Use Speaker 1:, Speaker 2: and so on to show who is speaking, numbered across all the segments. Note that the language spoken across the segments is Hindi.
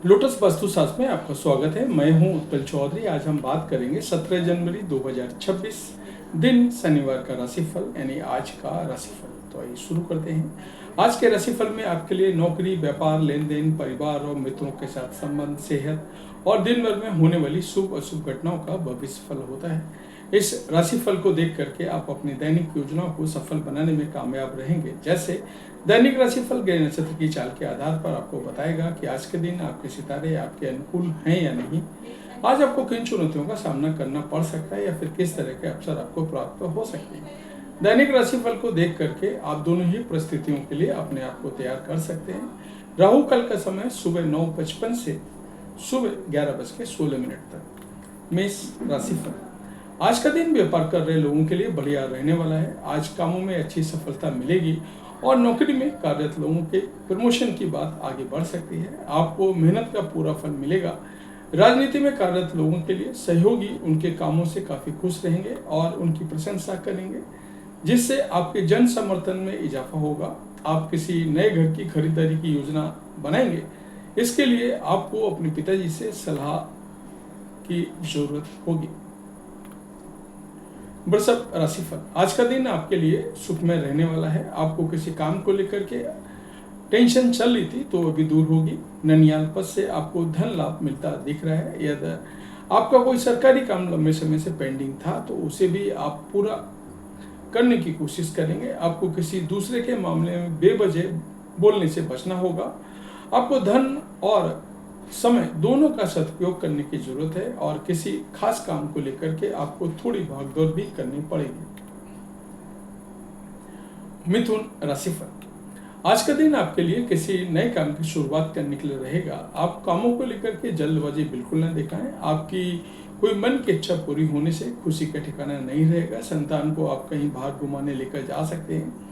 Speaker 1: लोटस वास्तुशास्त्र में आपका स्वागत है। मैं हूं उत्पल चौधरी। आज हम बात करेंगे 17 जनवरी 2026 दिन शनिवार का राशिफल यानी आज का राशिफल। तो आइए शुरू करते हैं। आज के राशिफल में आपके लिए नौकरी, व्यापार, लेन देन, परिवार और मित्रों के साथ संबंध, सेहत और दिन भर में होने वाली शुभ अशुभ घटनाओं का भविष्य फल होता है। इस राशिफल को देख करके आप अपनी दैनिक योजनाओं को सफल बनाने में कामयाब रहेंगे। जैसे दैनिक राशिफल ग्रह नक्षत्र की चाल के आधार पर आपको बताएगा कि आज के दिन आपके सितारे आपके अनुकूल हैं या नहीं। आज आपको किन चुनौतियों का सामना करना पड़ सकता है या फिर किस तरह के अवसर आपको प्राप्त हो सकते हैं। दैनिक राशिफल को देख करके आप दोनों ही परिस्थितियों के लिए अपने आप को तैयार कर सकते हैं। राहु काल का समय सुबह 9:55 से सुबह 11:16 तक। मेष राशिफल, आज का दिन व्यापार कर रहे लोगों के लिए बढ़िया रहने वाला है। आज कामों में अच्छी सफलता मिलेगी और नौकरी में कार्यरत लोगों के प्रमोशन की बात आगे बढ़ सकती है। आपको मेहनत का पूरा फल मिलेगा। राजनीति में कार्यरत लोगों के लिए सहयोगी उनके कामों से काफी खुश रहेंगे और उनकी प्रशंसा करेंगे, जिससे आपके जन समर्थन में इजाफा होगा। आप किसी नए घर की खरीदारी की योजना बनाएंगे। इसके लिए आपको अपने पिताजी से सलाह की जरूरत होगी। वृषभ राशिफल, आज का दिन आपके लिए सुखमय रहने वाला है। आपको किसी काम को लेकर के टेंशन चल रही थी तो अभी दूर होगी। ननियाल पद से आपको धन लाभ मिलता दिख रहा है। यदि आपका कोई सरकारी काम लंबे समय से पेंडिंग था तो उसे भी आप पूरा करने की कोशिश करेंगे। आपको किसी दूसरे के मामले में बेवजह बोलने से बचना होगा। आपको धन और समय दोनों का सदुपयोग करने की जरूरत है और किसी खास काम को लेकर के आपको थोड़ी भागदौड़ भी करनी पड़ेगी। मिथुन राशिफल, आज का दिन आपके लिए किसी नए काम की शुरुआत करने के लिए रहेगा। आप कामों को लेकर के जल्दबाजी बिल्कुल न दिखाएं। आपकी कोई मन की इच्छा पूरी होने से खुशी का ठिकाना नहीं रहेगा। संतान को आप कहीं बाहर घुमाने लेकर जा सकते हैं।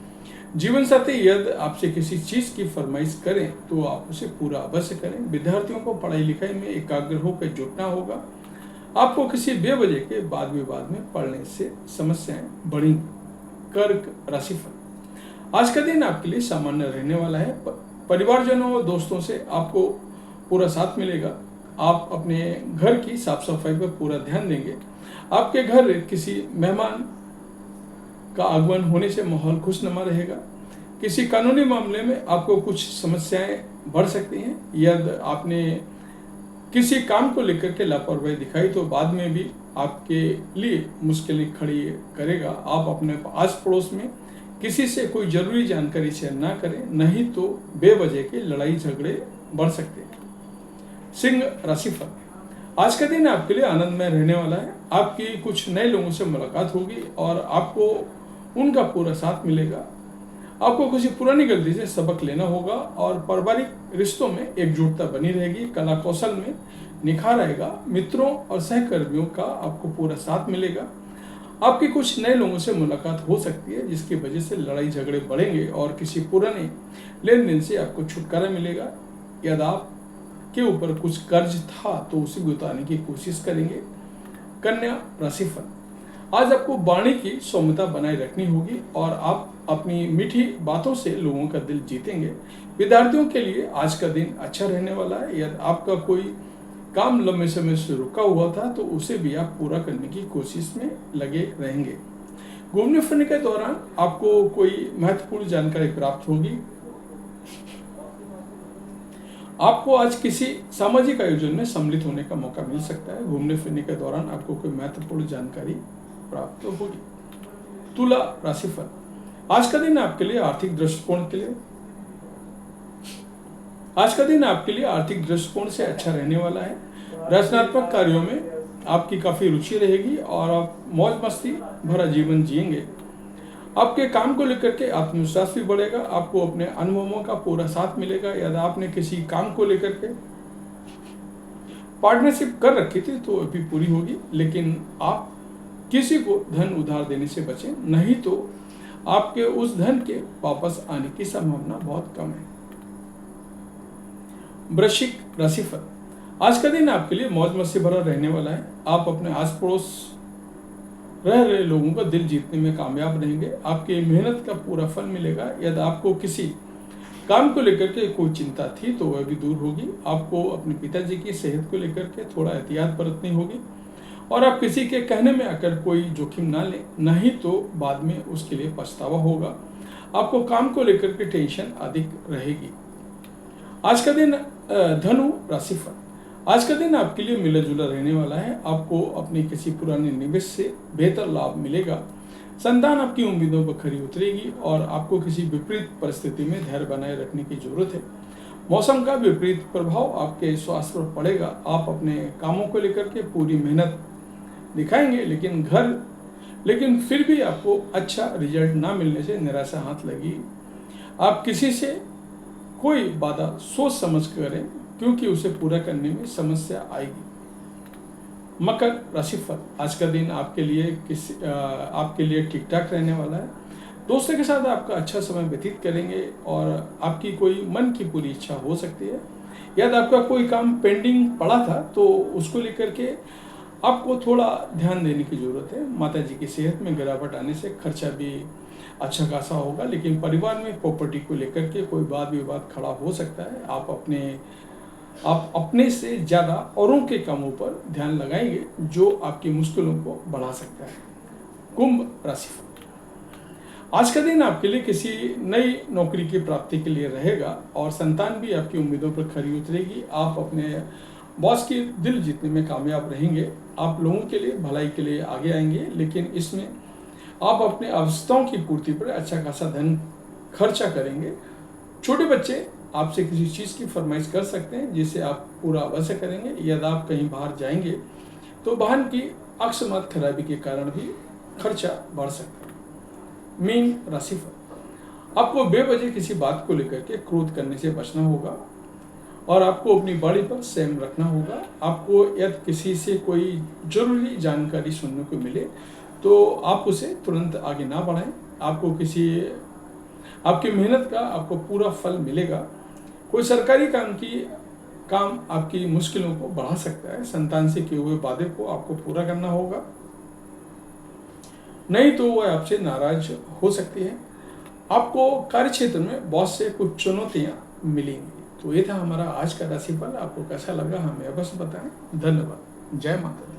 Speaker 1: जीवन साथी यदि आपसे किसी चीज की फरमाइश करें तो आप उसे पूरा अवश्य करें। विद्यार्थियों को पढ़ाई लिखाई में एकाग्र होकर जुटना होगा। आपको किसी बेवजह के वाद विवाद में पड़ने से समस्याएं बढ़ेंगी। कर्क राशिफल, आज का दिन आपके लिए सामान्य रहने वाला है। परिवारजनों और दोस्तों से आपको पूरा साथ मिलेगा। आप अपने घर की साफ सफाई पर पूरा ध्यान देंगे। आपके घर किसी मेहमान का आगमन होने से माहौल खुशनुमा रहेगा। किसी कानूनी मामले में आपको कुछ समस्याएं बढ़ सकती हैं। यदि आपने किसी काम को लेकर के लापरवाही दिखाई तो बाद में भी आपके लिए मुश्किलें खड़ी करेगा। आप अपने आस पड़ोस में किसी से कोई जरूरी जानकारी शेयर ना करें, नहीं तो बेवजह के लड़ाई झगड़े बढ़ सकते हैं। सिंह राशिफल, आज का दिन आपके लिए आनंदमय रहने वाला है। आपकी कुछ नए लोगों से मुलाकात होगी और आपको उनका पूरा साथ मिलेगा। आपको किसी पुरानी गलती से सबक लेना होगा और पारिवारिक रिश्तों में एकजुटता बनी रहेगी। कला कौशल में निखार आएगा। मित्रों और सहकर्मियों का आपको पूरा साथ मिलेगा। आपकी कुछ नए लोगों से मुलाकात हो सकती है, जिसकी वजह से लड़ाई झगड़े बढ़ेंगे और किसी पुराने लेन देन से आपको छुटकारा मिलेगा। यदि आपके ऊपर कुछ कर्ज था तो उसे भी उतारने की कोशिश करेंगे। कन्या राशिफल, आज आपको वाणी की सौम्यता बनाए रखनी होगी और आप अपनी मीठी बातों से लोगों का दिल जीतेंगे। विद्यार्थियों के लिए आज का दिन अच्छा रहने वाला है। यदि आपका कोई काम लंबे समय से रुका हुआ था तो उसे भी आप पूरा करने की कोशिश में लगे रहेंगे। घूमने फिरने के दौरान आपको कोई महत्वपूर्ण जानकारी प्राप्त होगी। आपको आज किसी सामाजिक आयोजन में सम्मिलित होने का मौका मिल सकता है। घूमने फिरने के दौरान आपको कोई महत्वपूर्ण जानकारी प्राप्त होगी। तुला राशिफल, आज का दिन आपके लिए आर्थिक दृष्टिकोण से अच्छा रहने वाला है। रचनात्मक कार्यों में आपकी काफी रुचि रहेगी और आप मौज मस्ती भरा जीवन जिएंगे। आपके काम को लेकर के आत्मविश्वास भी बढ़ेगा। आपको अपने अनुभवों का पूरा साथ मिलेगा। यदि आपने किसी काम को लेकर के पार्टनरशिप कर रखी थी तो अभी पूरी होगी, लेकिन आप किसी को धन उधार देने से बचें, नहीं तो आपके उस धन के वापस आने की संभावना बहुत कम है। वृश्चिक राशिफल, आज का दिन आपके लिए मौज मस्ती भरा रहने वाला है। आप अपने आस पड़ोस रह रहे लोगों का दिल जीतने में कामयाब रहेंगे। आपकी मेहनत का पूरा फल मिलेगा। यदि आपको किसी काम को लेकर के कोई चिंता थी तो वह भी दूर होगी। आपको अपने पिताजी की सेहत को लेकर के थोड़ा एहतियात बरतनी होगी और आप किसी के कहने में आकर कोई जोखिम ना लें, नहीं तो बाद में उसके लिए पछतावा होगा। आपको काम को लेकर के टेंशन अधिक रहेगी। आज का दिन धनु राशिफल, आज का दिन आपके लिए मिला जुला रहने वाला है। आपको अपनी किसी पुराने निवेश से बेहतर लाभ मिलेगा। संतान आपकी उम्मीदों पर खरी उतरेगी और आपको किसी विपरीत परिस्थिति में धैर्य बनाए रखने की जरूरत है। मौसम का विपरीत प्रभाव आपके स्वास्थ्य पर पड़ेगा। आप अपने कामों को लेकर के पूरी मेहनत दिखाएंगे, लेकिन फिर भी आपको अच्छा रिजल्ट ना मिलने से निराशा हाथ लगी। आप किसी से कोई वादा सोच समझ करें, क्योंकि उसे पूरा करने में समस्या आएगी। मकर राशिफल, आज का दिन आपके लिए ठीक ठाक रहने वाला है। दोस्तों के साथ आपका अच्छा समय व्यतीत करेंगे और आपकी कोई मन की पूरी इच्छा हो सकती है। यदि आपका कोई काम पेंडिंग पड़ा था तो उसको लेकर के आपको थोड़ा ध्यान देने की जरूरत है। माता जी की सेहत में गिरावट आने से खर्चा भी अच्छा खासा होगा, लेकिन परिवार में प्रॉपर्टी को लेकर के कोई वाद विवाद खड़ा हो सकता है। आप अपने से ज़्यादा औरों के कामों पर ध्यान लगाएंगे, जो आपकी मुश्किलों को बढ़ा सकता है। कुंभ राशिफल, आज का दिन आपके लिए किसी नई नौकरी की प्राप्ति के लिए रहेगा और संतान भी आपकी उम्मीदों पर खरी उतरेगी। आप अपने बॉस की दिल जीतने में कामयाब रहेंगे। आप लोगों के लिए भलाई के लिए आगे आएंगे, लेकिन इसमें आप अपने आवश्यकताओं की पूर्ति पर अच्छा खासा धन खर्चा करेंगे। छोटे बच्चे आपसे किसी चीज़ की फरमाइश कर सकते हैं, जिसे आप पूरा अवश्य करेंगे। यदि आप कहीं बाहर जाएंगे तो वाहन की अकस्मात खराबी के कारण भी खर्चा बढ़ सकता है। मीन राशिफल, आपको बेवजह किसी बात को लेकर के क्रोध करने से बचना होगा और आपको अपनी बाड़ी पर संयम रखना होगा। आपको यदि किसी से कोई जरूरी जानकारी सुनने को मिले तो आप उसे तुरंत आगे ना बढ़ाएं। आपकी मेहनत का आपको पूरा फल मिलेगा। कोई सरकारी काम आपकी मुश्किलों को बढ़ा सकता है। संतान से किए हुए वादे को आपको पूरा करना होगा, नहीं तो वह आपसे नाराज हो सकती है। आपको कार्य क्षेत्र में बॉस से कुछ चुनौतियां मिलेंगी। तो ये था हमारा आज का राशिफल। आपको कैसा लगा हमें अवश्य बताएं। धन्यवाद। जय माता दी।